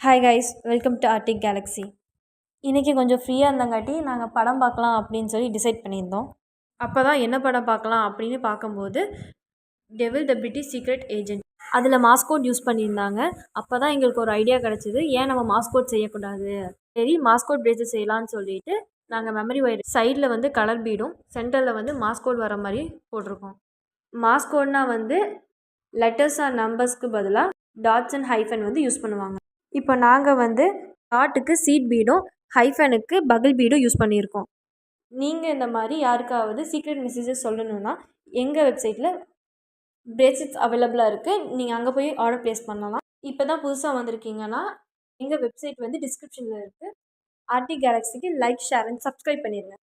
Hi guys, welcome to Arctic Galaxy. இன்றைக்கி கொஞ்சம் ஃப்ரீயாக இருந்தங்காட்டி நாங்கள் படம் பார்க்கலாம் அப்படின்னு சொல்லி டிசைட் பண்ணியிருந்தோம். அப்போ தான் என்ன படம் பார்க்கலாம் அப்படின்னு பார்க்கும்போது டெவில் த பிரிட்டிஷ் சீக்ரெட் ஏஜென்ட் அதில் மாஸ்கோட் யூஸ் பண்ணியிருந்தாங்க. அப்போ தான் எங்களுக்கு ஒரு ஐடியா கிடச்சிது, ஏன் நம்ம மாஸ்கோட் செய்யக்கூடாது, சரி மாஸ்கோட் பிரேஸ்லெட் செய்யலான்னு சொல்லிட்டு நாங்கள் மெமரி ஒயர் சைடில் வந்து கலர் பீடும் சென்டரில் வந்து மாஸ்கோட் வர மாதிரி போட்டிருக்கோம். மாஸ்கோட்னால் வந்து லெட்டர்ஸ் ஆர் நம்பர்ஸ்க்கு பதிலாக டாட்ஸ் அண்ட் ஹைஃபன் வந்து யூஸ் பண்ணுவாங்க. இப்போ நாங்கள் வந்து டாட்டுக்கு சீட் பீடும் ஹைஃபனுக்கு பகில் பீடும் யூஸ் பண்ணியிருக்கோம். நீங்கள் இந்த மாதிரி யாருக்காவது சீக்ரெட் மெசேஜஸ் சொல்லணுன்னா எங்கள் வெப்சைட்டில் பிரேஸ்லெட்ஸ் அவைலபிளாக இருக்குது. நீங்கள் அங்கே போய் ஆர்டர் ப்ளேஸ் பண்ணலாம். இப்போ தான் புதுசாக வந்திருக்கீங்கன்னா எங்கள் வெப்சைட் வந்து டிஸ்கிரிப்ஷனில் இருக்குது. ஆர்டிக் கேலக்ஸிக்கு லைக், ஷேர் அண்ட் சப்ஸ்கிரைப் பண்ணிடுங்க.